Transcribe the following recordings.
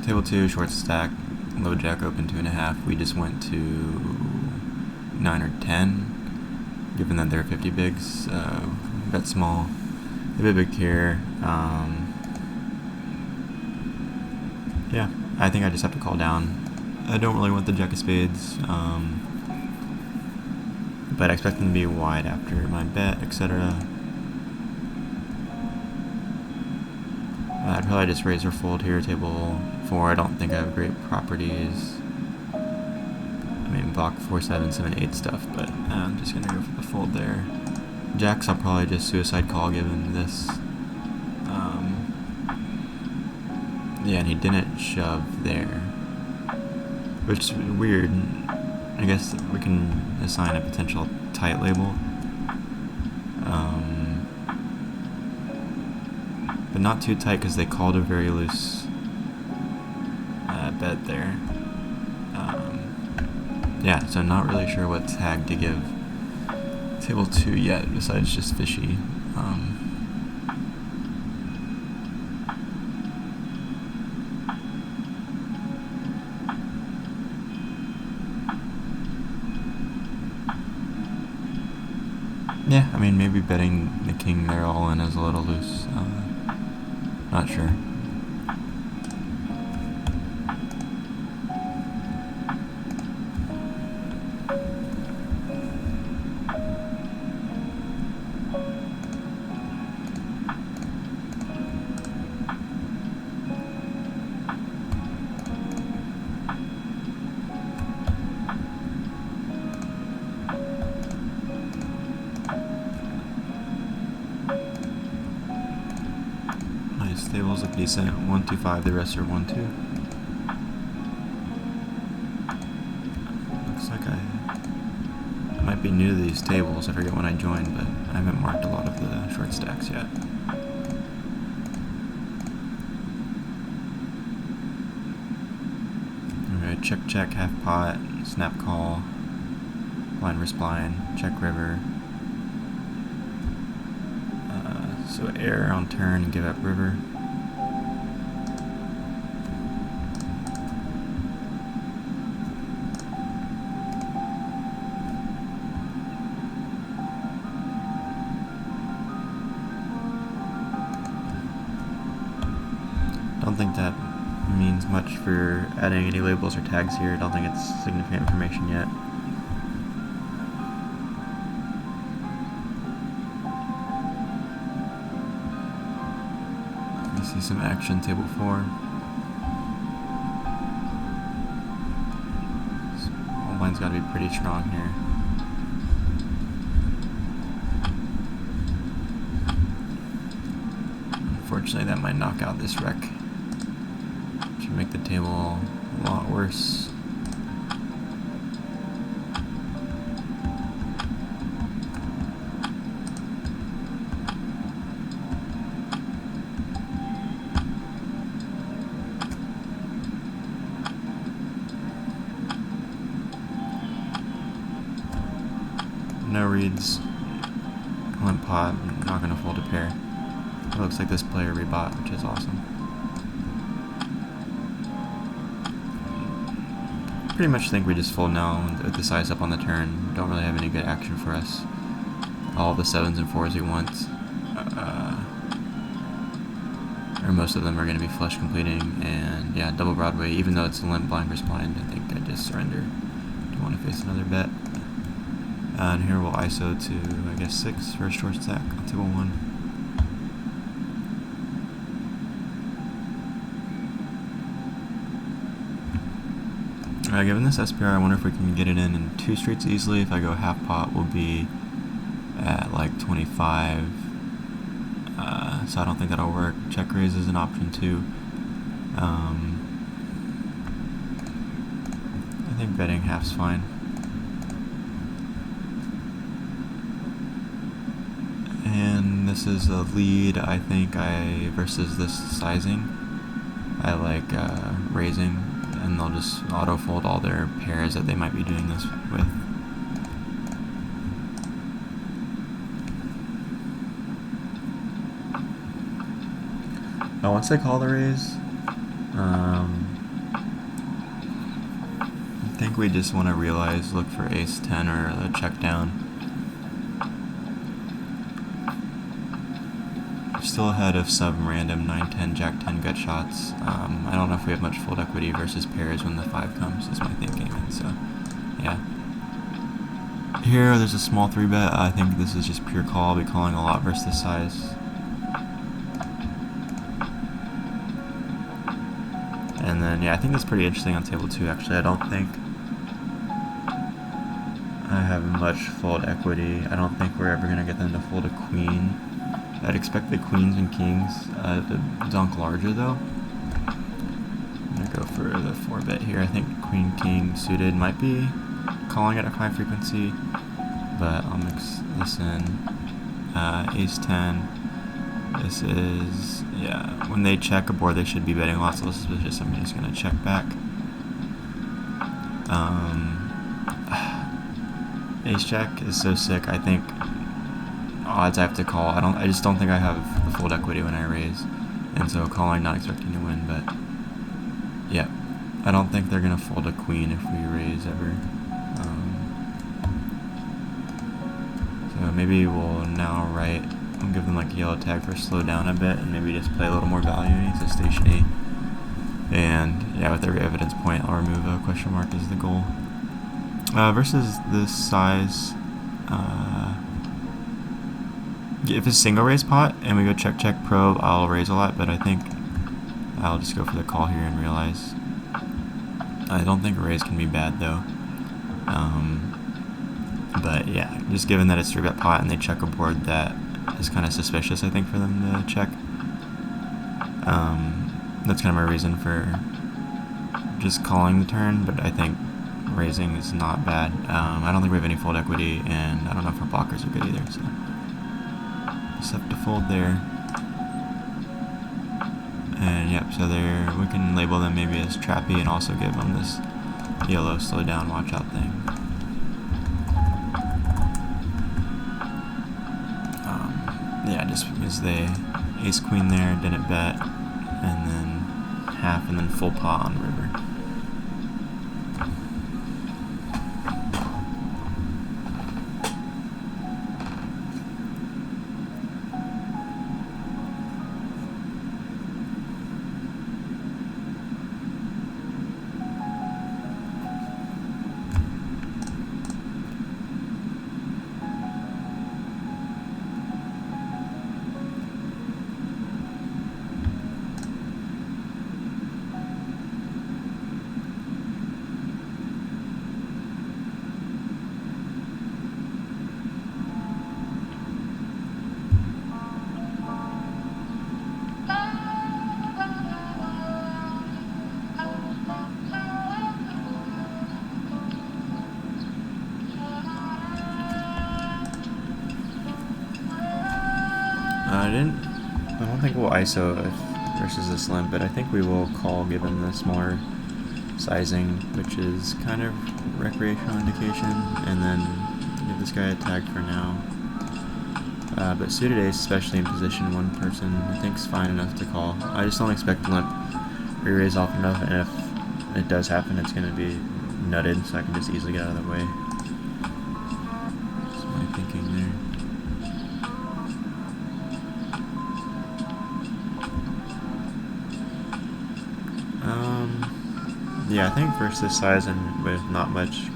Table 2, short stack, low jack open 2.5. We just went to 9 or 10, given that they're 50 bigs. Bet small, a bit big here. Yeah, I think I just have to call down. I don't really want the jack of spades, but I expect them to be wide after my bet, etc. I'd probably just raise or fold here. Table 4, I don't think I have great properties. I mean, block 4, 7, 7, 8 stuff, but I'm just going to go for the fold there. Jacks, I'll probably just suicide call given this. Yeah, and he didn't shove there, which is weird. I guess we can assign a potential tight label. But not too tight because they called a very loose bet there. Yeah, so not really sure what tag to give table 2 yet, besides just fishy. Yeah, I mean, maybe betting the king there all in is a little loose. Not sure. Nice, tables look decent. 1, 2, 5, the rest are 1, 2. Looks like I might be new to these tables. I forget when I joined, but I haven't marked a lot of the short stacks yet. Alright, check, half pot, snap call, blind versus blind, check river. So air on turn and give up river. Don't think that means much for adding any labels or tags here. I don't think it's significant information yet. See some action, table 4. All blind's got to be pretty strong here. Unfortunately, that might knock out this wreck. Should make the table a lot worse. No reads, limp pot, not going to fold a pair. It looks like this player rebought, which is awesome. Pretty much think we just fold now with the size up on the turn. Don't really have any good action for us. All the 7s and 4s we want, or most of them are going to be flush completing, and yeah, double Broadway, even though it's a limp blind versus blind, I think I just surrender. Don't want to face another bet. And here we'll ISO to, I guess, 6 for a short stack on table 1. Alright, given this SPR, I wonder if we can get it in 2 streets easily. If I go half pot, we'll be at like 25. So I don't think that'll work. Check raise is an option too. I think betting half's fine. And this is a lead, I think, versus this sizing. I like raising, and they'll just auto fold all their pairs that they might be doing this with. Once they call the raise, think we just want to realize, look for ace 10 or a check down. Still ahead of some random 9-10, jack-10 gut shots. I don't know if we have much fold equity versus pairs when the 5 comes, is my thinking, and so, yeah. Here, there's a small 3-bet. I think this is just pure call. I'll be calling a lot versus this size. And then, yeah, I think that's pretty interesting on table 2, actually. I don't think I have much fold equity. I don't think we're ever going to get them to fold a queen. I'd expect the queens and kings to dunk larger, though. I'm going to go for the 4-bet here. I think queen-king suited might be calling at a high frequency, but I'll mix this in. Ace 10. This is, yeah, when they check a board, they should be betting a lot, so this is just, I'm just going to check back. Ace-jack is so sick. I think odds I have to call. I just don't think I have the fold equity when I raise, and so calling, not expecting to win. But yeah, I don't think they're gonna fold a queen if we raise ever. So maybe we'll now we'll give them like a yellow tag for slow down a bit, and maybe just play a little more value. He's a station 8, and yeah, with every evidence point, I'll remove a question mark as the goal. Versus this size. If it's single raise pot and we go check check probe, I'll raise a lot, but I think I'll just go for the call here and realize. I don't think a raise can be bad though. But yeah, just given that it's 3-bet pot and they check a board that is kind of suspicious, I think, for them to check. That's kind of my reason for just calling the turn, but I think raising is not bad. I don't think we have any fold equity, and I don't know if our blockers are good either, so just have to fold there. And yep, so there we can label them maybe as trappy and also give them this yellow slow down watch out thing. Yeah, just because they ace queen there, didn't bet, and then half and then full pot on river. I don't think we'll ISO versus this limp, but I think we will call given the smaller sizing, which is kind of recreational indication, and then give this guy a tag for now. But suited ace, especially in position 1 person, I think is fine enough to call. I just don't expect limp re-raise often enough, and if it does happen, it's going to be nutted, so I can just easily get out of the way. That's my thinking there. Yeah, I think versus this size and with not much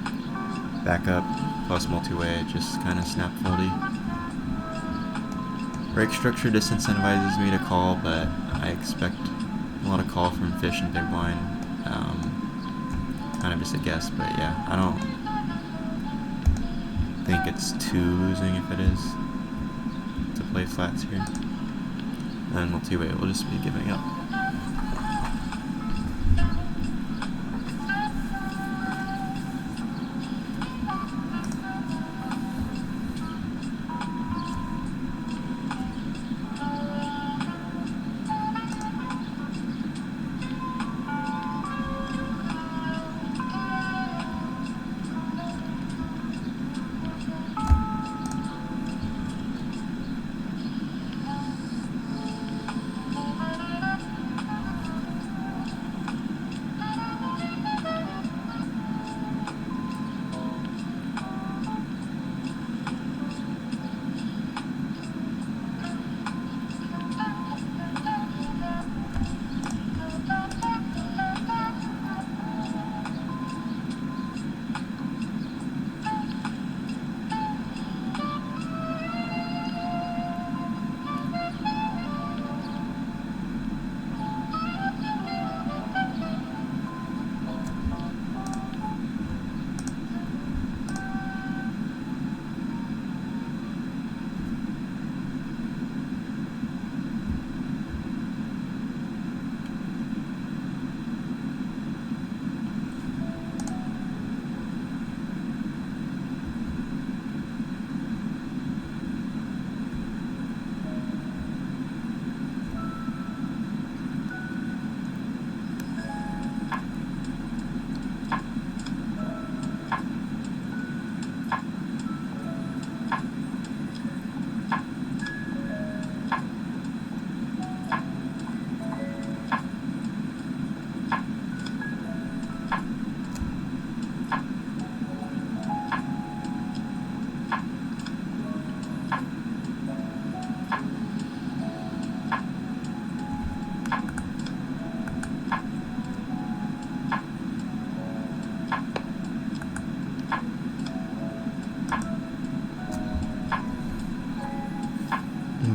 backup plus multi-way, it just kind of snap foldy. Break structure disincentivizes me to call, but I expect a lot of call from fish and big blind. Kind of just a guess, but yeah, I don't think it's too losing if it is to play flats here. And multi-way will just be giving up.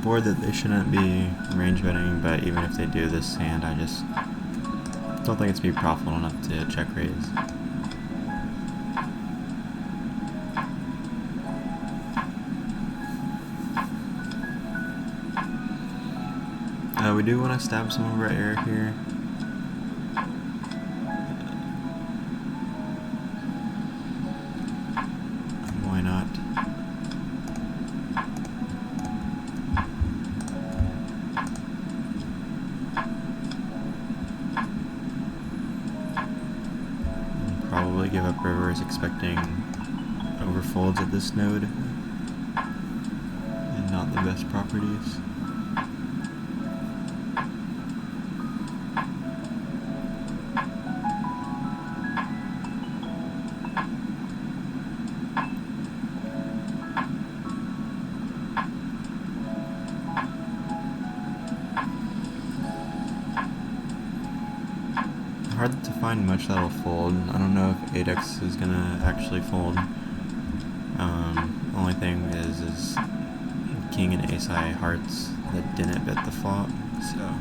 board that they shouldn't be range betting, but even if they do this hand, I just don't think it's be profitable enough to check raise. We do want to stab some over at Eric here. Why not? Probably give up rivers expecting overfolds at this node and not the best properties. Hard to find much that'll fold. I don't know if 8x is gonna actually fold. Only thing is king and ace high hearts that didn't bet the flop, so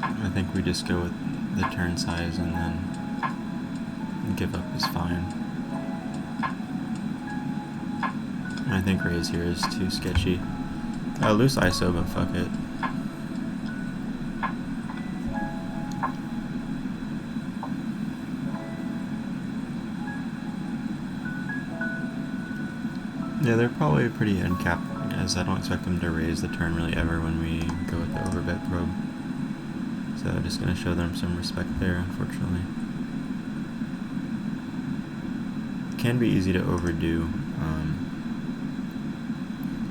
I think we just go with the turn size and then give up is fine. I think raise here is too sketchy. Loose ISO, but fuck it. Yeah, they're probably pretty uncapped, as I don't expect them to raise the turn really ever when we go with the overbet probe. So just gonna show them some respect there, unfortunately. Can be easy to overdo.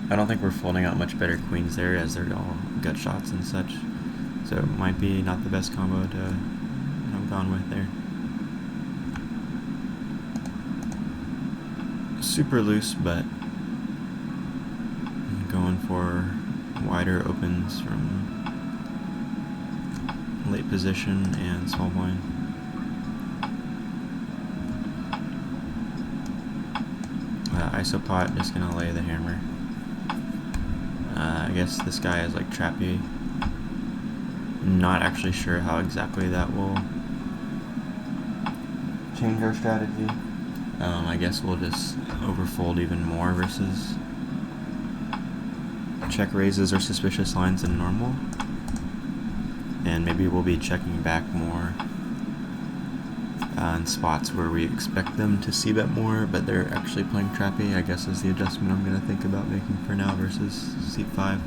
I don't think we're folding out much better queens there, as they're all gut shots and such. So it might be not the best combo to have gone with there. Super loose, but going for wider opens from late position and small blind. Isopot just gonna lay the hammer. I guess this guy is like trappy. Not actually sure how exactly that will change our strategy. I guess we'll just overfold even more versus check raises or suspicious lines than normal. And maybe we'll be checking back more in spots where we expect them to c-bet more, but they're actually playing trappy, I guess is the adjustment I'm going to think about making for now versus seat 5.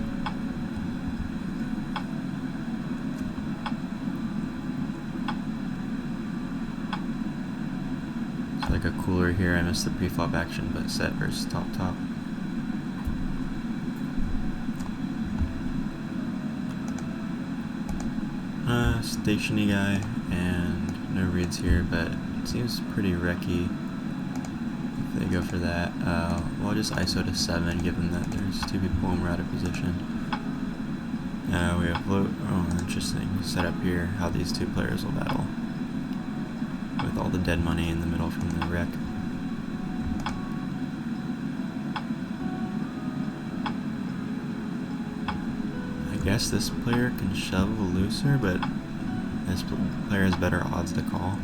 It's like a cooler here. I missed the pre-flop action, but set versus top-top. Stationy guy, and no reads here, but it seems pretty wrecky if they go for that. We'll just ISO to 7, given that there's 2 people and we're out of position. We have interesting setup here, how these 2 players will battle with all the dead money in the middle from the wreck. I guess this player can shove a looser, but this player has better odds to call.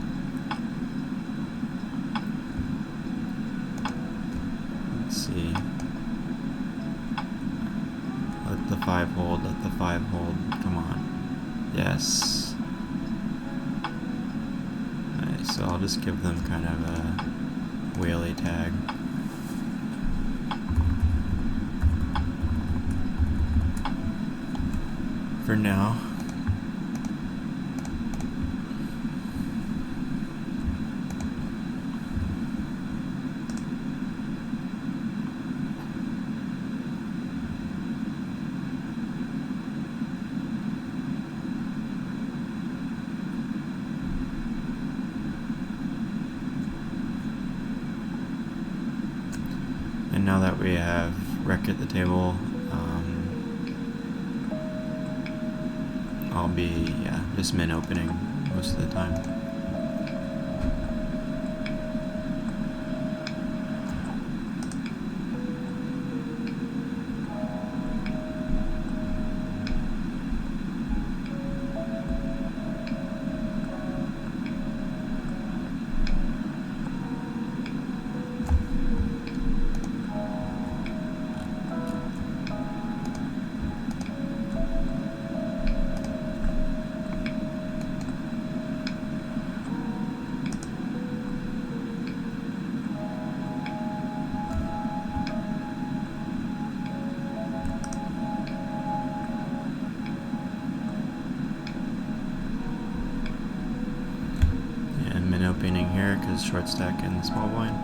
Let's see. Let the 5 hold, let the 5 hold. Come on. Yes. Nice, so I'll just give them kind of a whaley tag. For now. And now that we have rec at the table, I'll be, just min opening most of the time. versus short stack and small blind.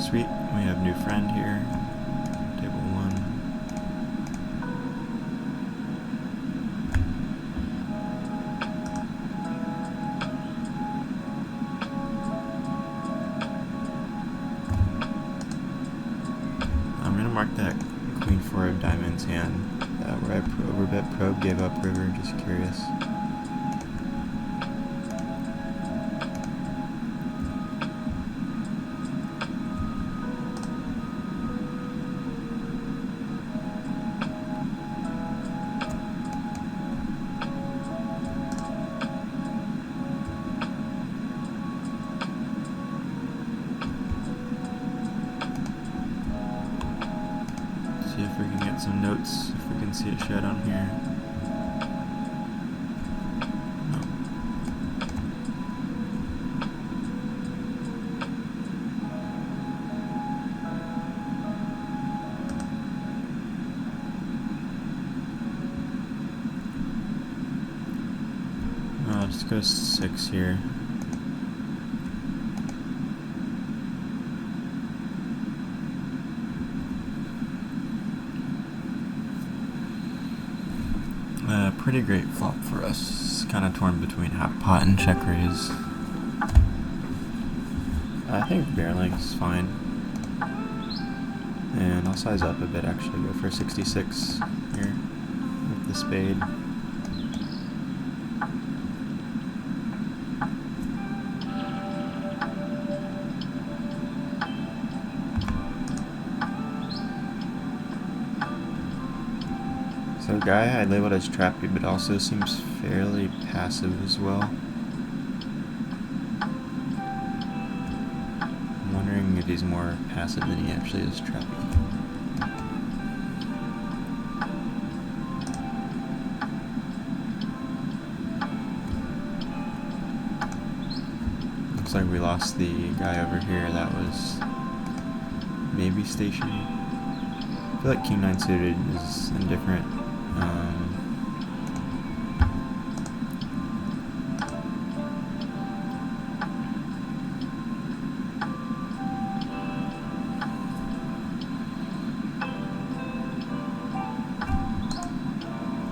Sweet, we have new friend here. Table 1. I'm gonna mark that Queen 4 of diamonds hand where I overbet probe, gave up river, just curious. See if we can get some notes, if we can see a shed on here. No. I'll just go 6 here. Pretty great flop for us. Kind of torn between half pot and check raise. I think barreling is fine. And I'll size up a bit actually, go for 66 here with the spade. So guy I labeled as trappy, but also seems fairly passive as well. I'm wondering if he's more passive than he actually is trappy. Looks like we lost the guy over here. That was maybe station. I feel like King 9 suited is indifferent.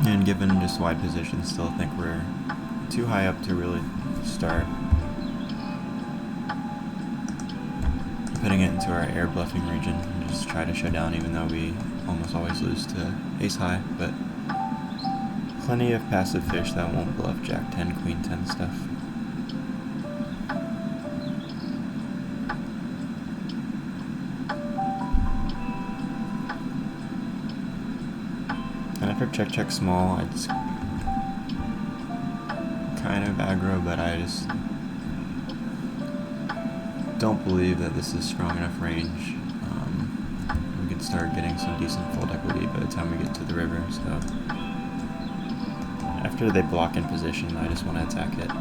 And given just wide position, still think we're too high up to really start putting it into our air bluffing region and just try to shut down, even though we almost always lose to ace high, but plenty of passive fish that won't bluff jack 10, queen 10 stuff. And after check small, I just kind of aggro, but I just don't believe that this is strong enough range. We can start getting some decent fold equity by the time we get to the river, so after they block in position, I just want to attack it.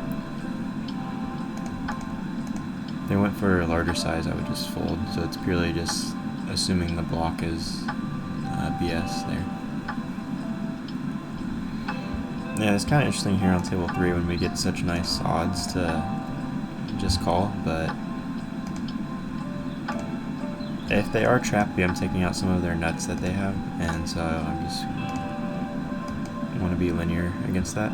If they went for a larger size, I would just fold, so it's purely just assuming the block is BS there. Yeah, it's kind of interesting here on table 3 when we get such nice odds to just call, but if they are trappy, I'm taking out some of their nuts that they have, and so I'm just want to be linear against that.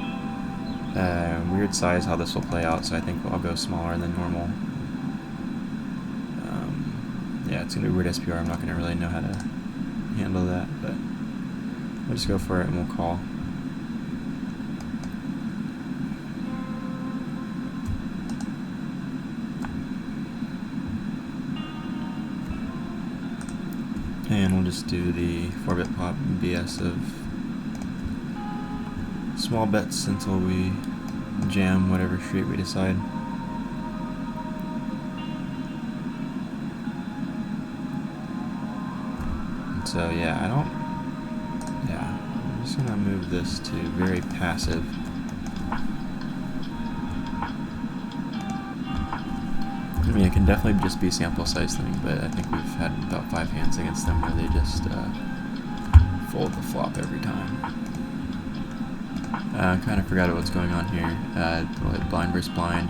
Weird size how this will play out, so I think I'll go smaller than normal. Yeah, it's going to be weird SPR, I'm not going to really know how to handle that, but we'll just go for it and we'll call. And we'll just do the 4-bit pop BS of small bets until we jam whatever street we decide. And so yeah, I'm just gonna move this to very passive. I mean, it can definitely just be sample size thing, but I think we've had about 5 hands against them where they just fold the flop every time. I kind of forgot what's going on here. Blind versus blind.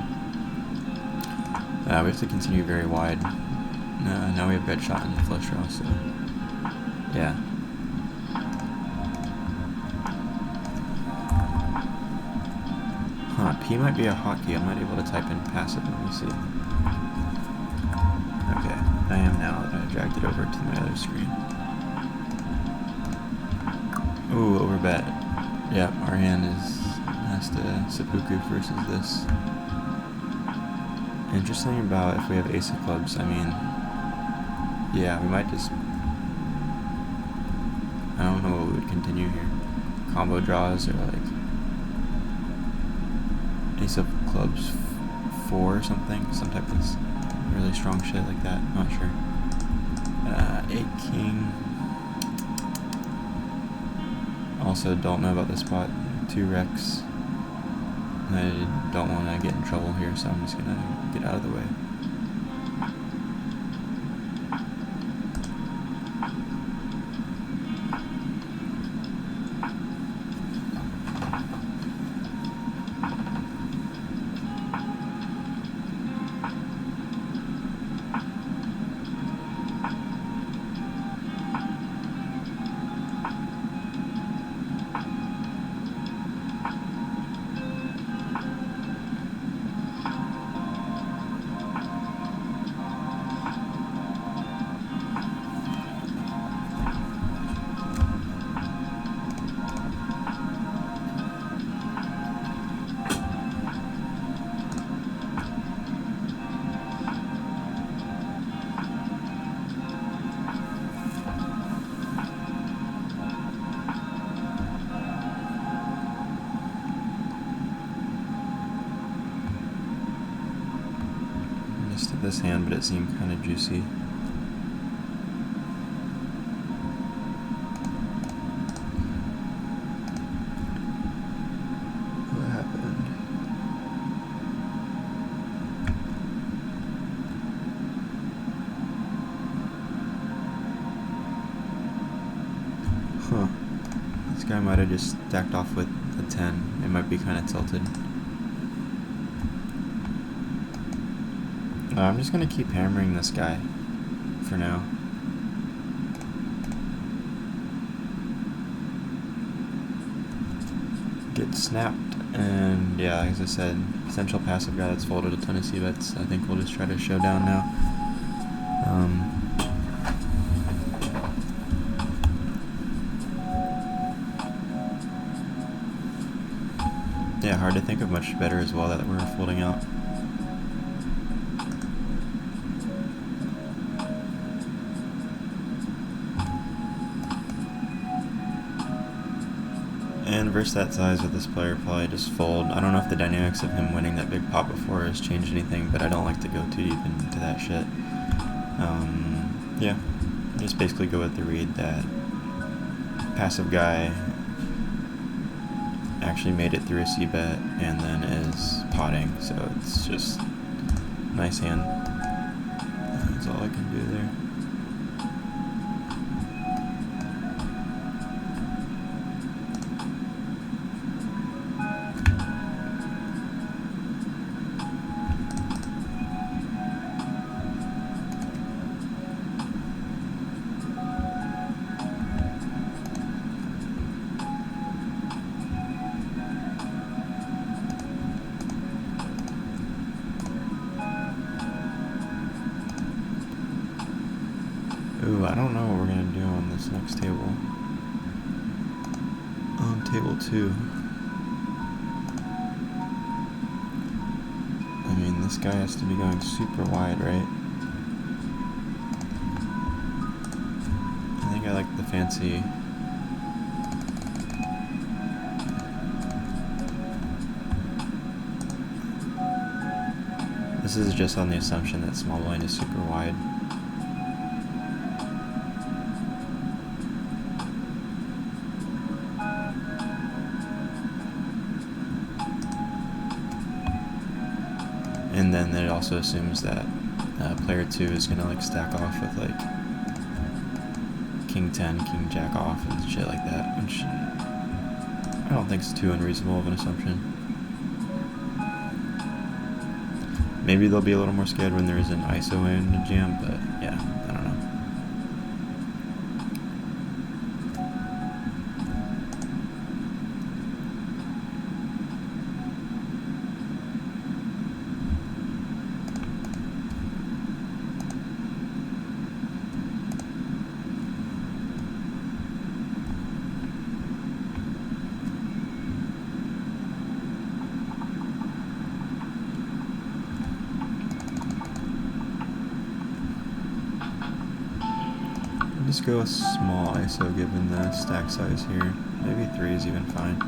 We have to continue very wide. Now we have red shot in the flush draw, so yeah. Huh, P might be a hotkey. I'm not able to type in passive. Let me see. Okay, I am now that I dragged it over to my other screen. Ooh, overbet. Yep, our hand has to seppuku versus this. Interesting about if we have ace of clubs, I mean, yeah, we might just, I don't know what we would continue here. Combo draws or like ace of clubs 4 or something, some type of really strong shit like that, not sure. 8 king. Also don't know about this spot, 2 Rex. I don't want to get in trouble here, so I'm just going to get out of the way. This hand, but it seemed kind of juicy. What happened? Huh. This guy might have just stacked off with a 10. It might be kind of tilted. I'm just going to keep hammering this guy for now. Get snapped, and yeah, as I said, potential passive guy that's folded a ton of c-bets. I think we'll just try to show down now. Yeah, hard to think of much better as well that we're folding out. And versus that size with this player, probably just fold. I don't know if the dynamics of him winning that big pot before has changed anything, but I don't like to go too deep into that shit. Yeah, just basically go with the read that passive guy actually made it through a c-bet and then is potting, so it's just nice hand. That's all I can do there. Ooh, I don't know what we're gonna do on this next table. On table 2. I mean, this guy has to be going super wide, right? I think I like the fancy. This is just on the assumption that small blind is super wide. And then it also assumes that player 2 is gonna like stack off with like king 10, king jack off, and shit like that, which I don't think is too unreasonable of an assumption. Maybe they'll be a little more scared when there's an ISO in the jam, but yeah, I don't know. Just go with small ISO given the stack size here. Maybe 3 is even fine.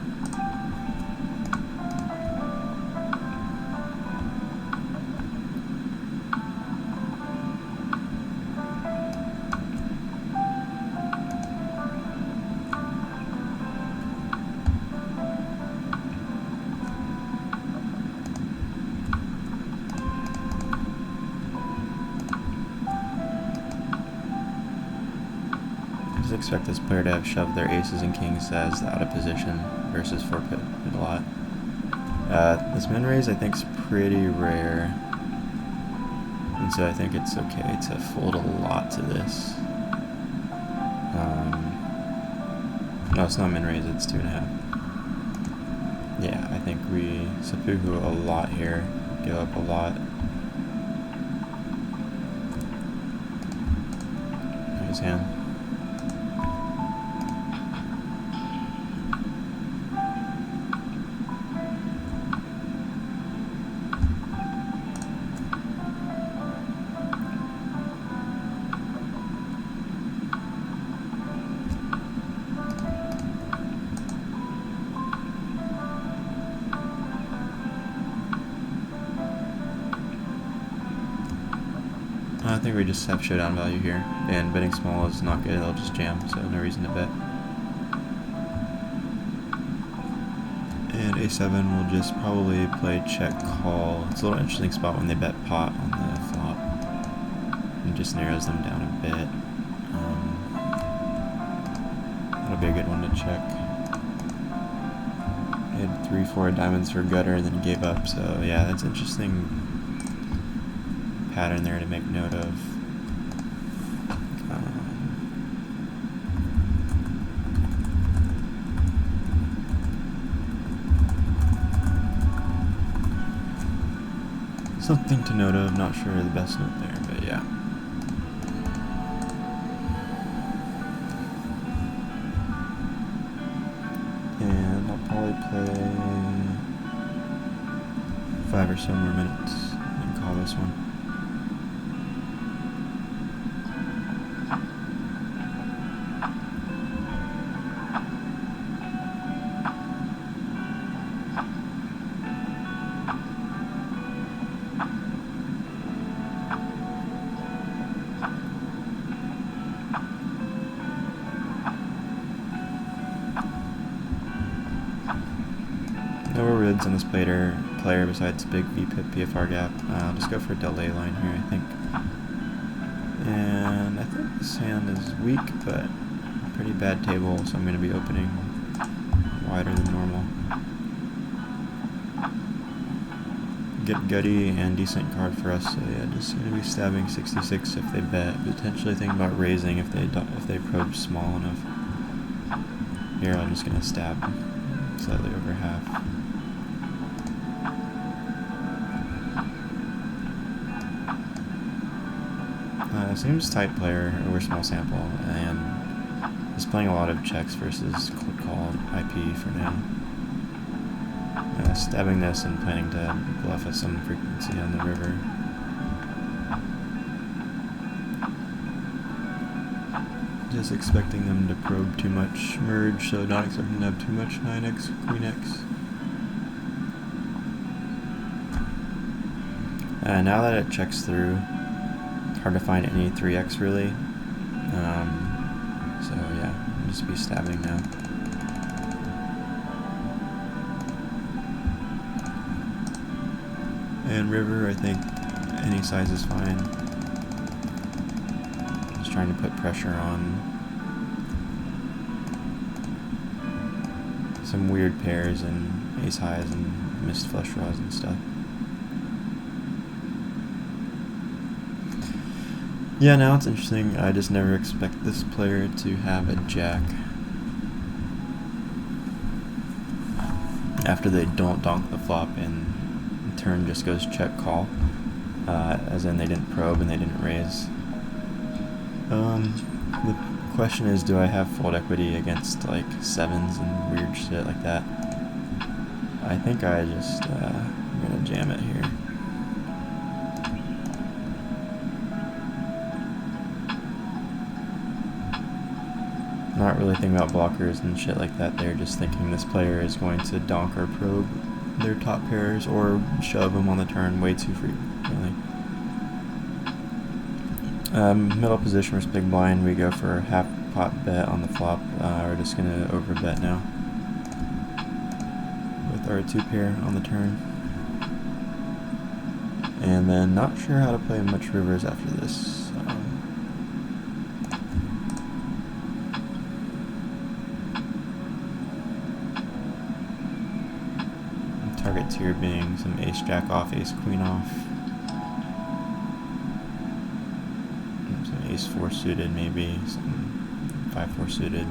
Just expect this player to have shoved their aces and kings as out of position versus forfeit a lot. This min raise I think is pretty rare, and so I think it's okay to fold a lot to this. No, it's not min raise, it's 2.5. Yeah, I think we seppuku a lot here, give up a lot. Nice hand. I think we just have showdown value here, and betting small is not good, they'll just jam, so no reason to bet. And a7 will just probably play check call. It's a little interesting spot when they bet pot on the flop. It just narrows them down a bit. That'll be a good one to check. He had 3-4 diamonds for gutter and then gave up, so yeah, that's interesting pattern there to make note of. Something to note of, not sure the best note there, but yeah. And I'll probably play 5 or so more minutes and call this one. No rewards on this player besides big VPIP PFR gap. I'll just go for a delay line here, I think. And I think this hand is weak, but pretty bad table, so I'm going to be opening wider than normal. Get gutty and decent card for us, so yeah, just going to be stabbing 66 if they bet. Potentially thinking about raising if they probe small enough. Here I'm just going to stab slightly over half. Seems tight player over small sample, and is playing a lot of checks versus click call IP for now. Stabbing this and planning to bluff at some frequency on the river. Just expecting them to probe too much merge, so not expecting to have too much 9x, queen x. Now that it checks through, hard to find any 3x really, so yeah, I'll just be stabbing now. And river, I think any size is fine. Just trying to put pressure on some weird pairs and ace highs and missed flush draws and stuff. Yeah, now it's interesting. I just never expect this player to have a jack after they don't donk the flop and turn just goes check call, as in they didn't probe and they didn't raise. The question is, do I have fold equity against like sevens and weird shit like that? I think I just I'm gonna jam it here. Not really thinking about blockers and shit like that. They're just thinking this player is going to donk or probe their top pairs or shove them on the turn way too frequently. Middle position versus big blind. We go for half pot bet on the flop. We're just gonna over bet now with our 2 pair on the turn. And then not sure how to play much rivers after this. Target tier being some ace jack off, ace queen off, some ace 4 suited maybe, some 5-4 suited,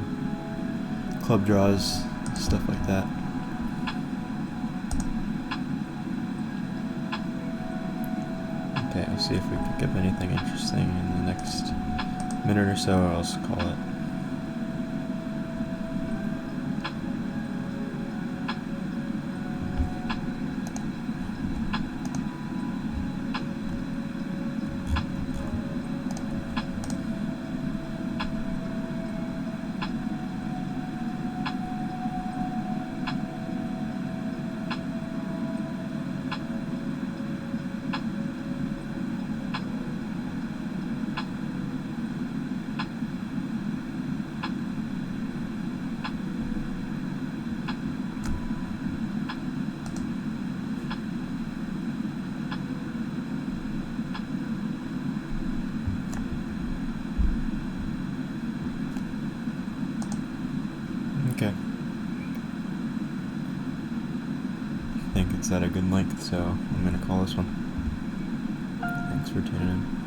club draws, stuff like that. Okay, I'll see if we pick up anything interesting in the next minute or so, or I'll just call it. Okay. I think it's at a good length, so I'm going to call this one. Thanks for tuning in.